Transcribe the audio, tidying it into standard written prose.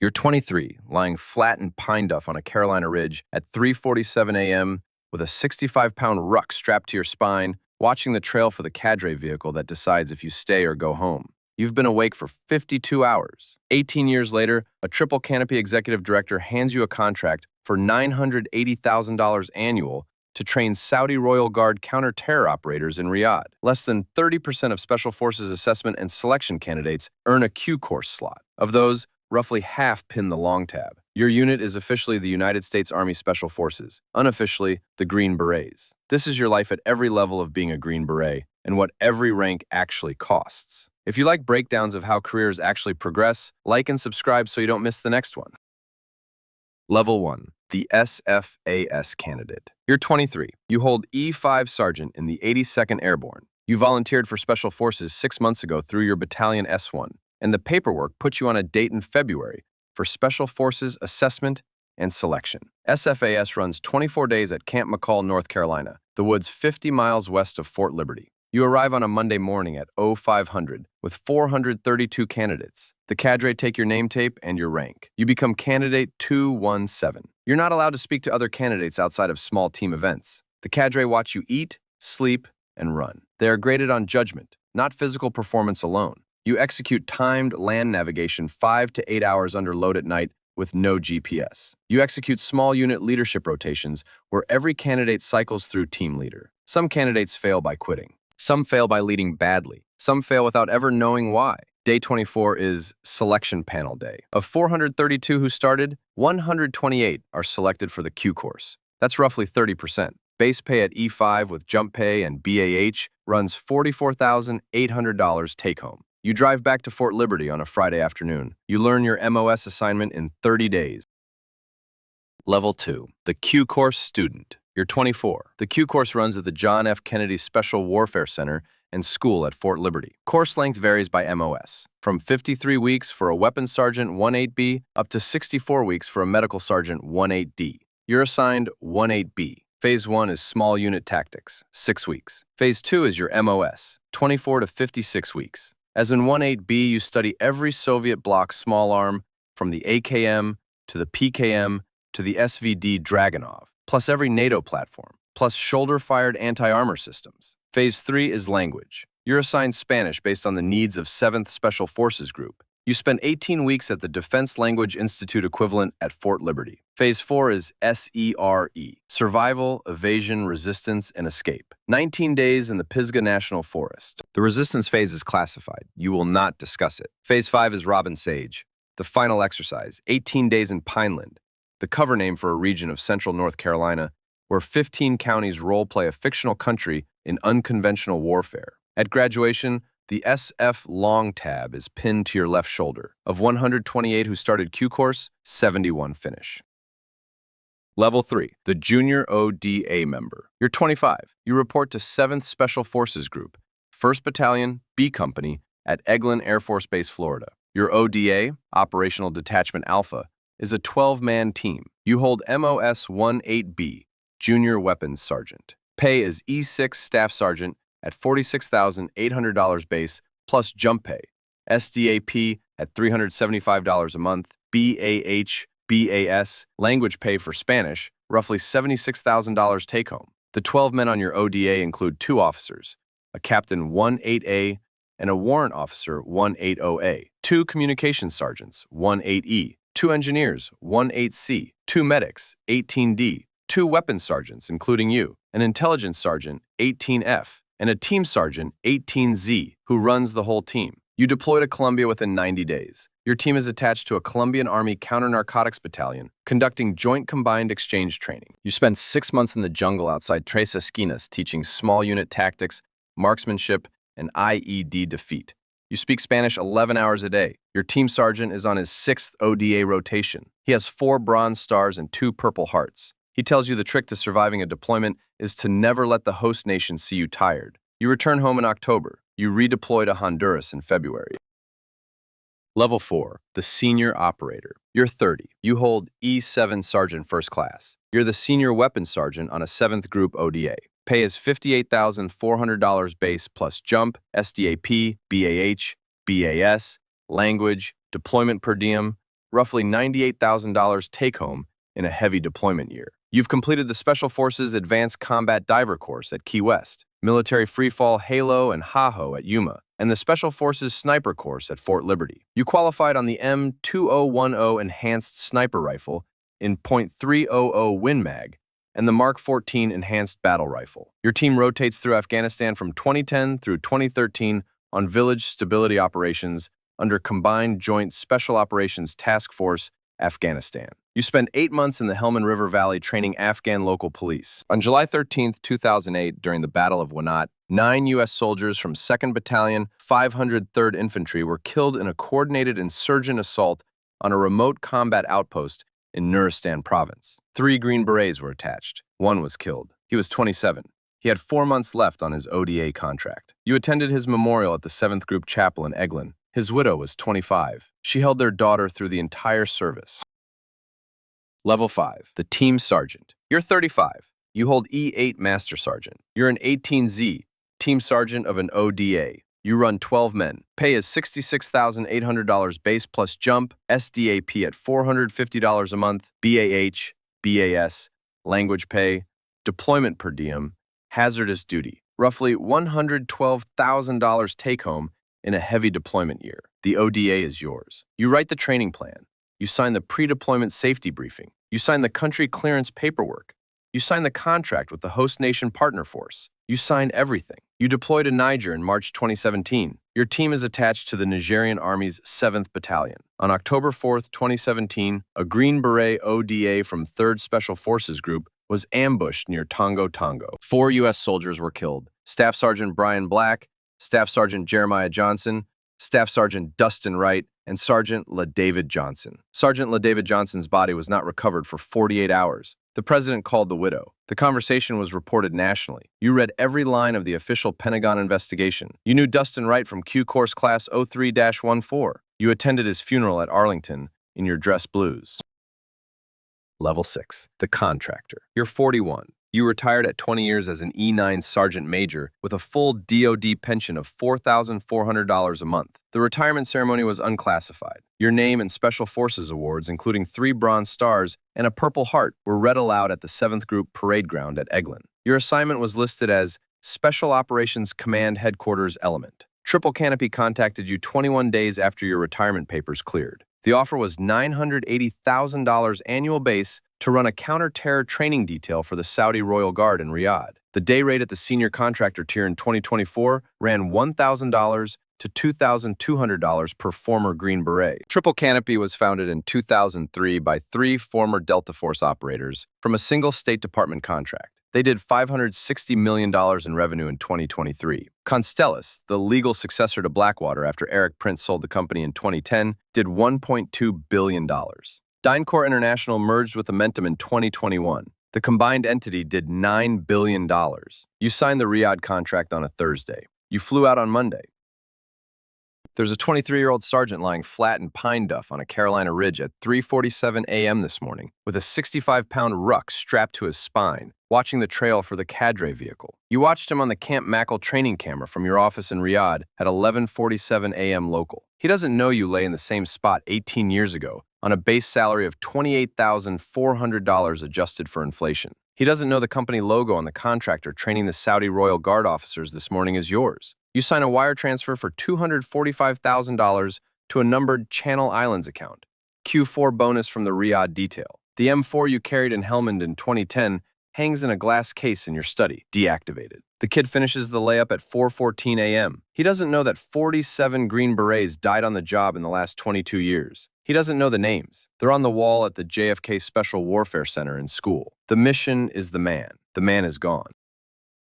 You're 23, lying flat in pine duff on a Carolina ridge at 3:47 a.m. with a 65-pound ruck strapped to your spine, watching the trail for the cadre vehicle that decides if you stay or go home. You've been awake for 52 hours. 18 years later, a Triple Canopy executive director hands you a contract for $980,000 annual to train Saudi Royal Guard counter-terror operators in Riyadh. Less than 30% of Special Forces assessment and selection candidates earn a Q course slot. Of those, roughly half pin the long tab. Your unit is officially the United States Army Special Forces, unofficially the Green Berets. This is your life at every level of being a Green Beret and what every rank actually costs. If you like breakdowns of how careers actually progress, like and subscribe so you don't miss the next one. Level 1. The SFAS Candidate. You're 23. You hold E5 Sergeant in the 82nd Airborne. You volunteered for Special Forces 6 months ago through your Battalion S1, and the paperwork puts you on a date in February for Special Forces assessment and selection. SFAS runs 24 days at Camp Mackall, North Carolina, the woods 50 miles west of Fort Liberty. You arrive on a Monday morning at 0500 with 432 candidates. The cadre take your name tape and your rank. You become Candidate 217. You're not allowed to speak to other candidates outside of small team events. The cadre watch you eat, sleep, and run. They are graded on judgment, not physical performance alone. You execute timed land navigation 5 to 8 hours under load at night with no GPS. You execute small unit leadership rotations where every candidate cycles through team leader. Some candidates fail by quitting. Some fail by leading badly. Some fail without ever knowing why. Day 24 is Selection Panel Day. Of 432 who started, 128 are selected for the Q course. That's roughly 30%. Base pay at E5 with jump pay and BAH runs $44,800 take-home. You drive back to Fort Liberty on a Friday afternoon. You learn your MOS assignment in 30 days. Level 2. The Q Course Student. You're 24. The Q course runs at the John F. Kennedy Special Warfare Center and School at Fort Liberty. Course length varies by MOS, from 53 weeks for a Weapons Sergeant 18B up to 64 weeks for a Medical Sergeant 18D. You're assigned 18B. Phase 1 is Small Unit Tactics, 6 weeks. Phase 2 is your MOS, 24 to 56 weeks. As in 18B, you study every Soviet bloc small arm from the AKM to the PKM to the SVD Dragunov, plus every NATO platform, plus shoulder-fired anti-armor systems. Phase 3 is language. You're assigned Spanish based on the needs of 7th Special Forces Group. You spend 18 weeks at the Defense Language Institute equivalent at Fort Liberty. Phase 4 is SERE, Survival, Evasion, Resistance, and Escape. 19 days in the Pisgah National Forest. The resistance phase is classified. You will not discuss it. Phase 5 is Robin Sage, the final exercise, 18 days in Pineland, the cover name for a region of central North Carolina where 15 counties role-play a fictional country in unconventional warfare. At graduation, the SF long tab is pinned to your left shoulder. Of 128 who started Q course, 71 finish. Level 3, the Junior ODA Member. You're 25. You report to 7th Special Forces Group, 1st Battalion, B Company, at Eglin Air Force Base, Florida. Your ODA, Operational Detachment Alpha, is a 12-man team. You hold MOS 18B, Junior Weapons Sergeant. Pay is E6 Staff Sergeant at $46,800 base plus jump pay. SDAP at $375 a month. BAH, BAS, language pay for Spanish, roughly $76,000 take home. The 12 men on your ODA include 2 officers, a Captain 18A and a Warrant Officer 180A, 2 Communications Sergeants 18E, 2 engineers 18C, 2 medics 18D, 2 weapons sergeants including you, an intelligence sergeant 18F, and a team sergeant 18Z who runs the whole team. You deploy to Colombia within 90 days. Your team is attached to a Colombian Army Counter-Narcotics Battalion conducting Joint Combined Exchange training. You spend 6 months in the jungle outside Tres Esquinas teaching small unit tactics, marksmanship, and IED defeat. You speak Spanish 11 hours a day. Your team sergeant is on his 6th ODA rotation. He has 4 bronze stars and 2 purple hearts. He tells you the trick to surviving a deployment is to never let the host nation see you tired. You return home in October. You redeploy to Honduras in February. Level 4, the Senior Operator. You're 30. You hold E7 Sergeant First Class. You're the Senior Weapons Sergeant on a 7th Group ODA. Pay is $58,400 base plus jump, SDAP, BAH, BAS, language, deployment per diem, roughly $98,000 take-home in a heavy deployment year. You've completed the Special Forces Advanced Combat Diver Course at Key West, Military Freefall Halo and HAHO at Yuma, and the Special Forces Sniper Course at Fort Liberty. You qualified on the M2010 Enhanced Sniper Rifle in .300 Win Mag and the Mark 14 Enhanced Battle Rifle. Your team rotates through Afghanistan from 2010 through 2013 on village stability operations under Combined Joint Special Operations Task Force, Afghanistan. You spent 8 months in the Helmand River Valley training Afghan local police. On July 13, 2008, during the Battle of Wanat, 9 U.S. soldiers from 2nd Battalion, 503rd Infantry were killed in a coordinated insurgent assault on a remote combat outpost in Nuristan Province. 3 Green Berets were attached. 1 was killed. He was 27. He had 4 months left on his ODA contract. You attended his memorial at the 7th Group Chapel in Eglin. His widow was 25. She held their daughter through the entire service. Level 5, the Team Sergeant. You're 35. You hold E8 Master Sergeant. You're an 18Z, Team Sergeant of an ODA. You run 12 men. Pay is $66,800 base plus jump, SDAP at $450 a month, BAH, BAS, language pay, deployment per diem, hazardous duty. Roughly $112,000 take-home in a heavy deployment year. The ODA is yours. You write the training plan. You sign the pre-deployment safety briefing. You sign the country clearance paperwork. You sign the contract with the host nation partner force. You sign everything. You deploy to Niger in March 2017. Your team is attached to the Nigerian Army's 7th Battalion. On October 4, 2017, a Green Beret ODA from 3rd Special Forces Group was ambushed near Tongo Tongo. 4 U.S. soldiers were killed. Staff Sergeant Brian Black, Staff Sergeant Jeremiah Johnson, Staff Sergeant Dustin Wright, and Sergeant LaDavid Johnson. Sergeant LaDavid Johnson's body was not recovered for 48 hours. The president called the widow. The conversation was reported nationally. You read every line of the official Pentagon investigation. You knew Dustin Wright from Q Course Class 03-14. You attended his funeral at Arlington in your dress blues. Level 6, the Contractor. You're 41. You retired at 20 years as an E9 Sergeant Major with a full DoD pension of $4,400 a month. The retirement ceremony was unclassified. Your name and Special Forces awards, including 3 Bronze Stars and a Purple Heart, were read aloud at the 7th Group Parade Ground at Eglin. Your assignment was listed as Special Operations Command Headquarters Element. Triple Canopy contacted you 21 days after your retirement papers cleared. The offer was $980,000 annual base to run a counter-terror training detail for the Saudi Royal Guard in Riyadh. The day rate at the senior contractor tier in 2024 ran $1,000 to $2,200 per former Green Beret. Triple Canopy was founded in 2003 by 3 former Delta Force operators from a single State Department contract. They did $560 million in revenue in 2023. Constellus, the legal successor to Blackwater after Eric Prince sold the company in 2010, did $1.2 billion. DynCorp International merged with Amentum in 2021. The combined entity did $9 billion. You signed the Riyadh contract on a Thursday. You flew out on Monday. There's a 23-year-old sergeant lying flat in pine duff on a Carolina ridge at 3:47 a.m. this morning with a 65-pound ruck strapped to his spine, watching the trail for the cadre vehicle. You watched him on the Camp Mackall training camera from your office in Riyadh at 11:47 a.m. local. He doesn't know you lay in the same spot 18 years ago on a base salary of $28,400 adjusted for inflation. He doesn't know the company logo on the contractor training the Saudi Royal Guard officers this morning is yours. You sign a wire transfer for $245,000 to a numbered Channel Islands account. Q4 bonus from the Riyadh detail. The M4 you carried in Helmand in 2010 hangs in a glass case in your study, deactivated. The kid finishes the layup at 4:14 a.m. He doesn't know that 47 Green Berets died on the job in the last 22 years. He doesn't know the names. They're on the wall at the JFK Special Warfare Center in school. The mission is the man. The man is gone.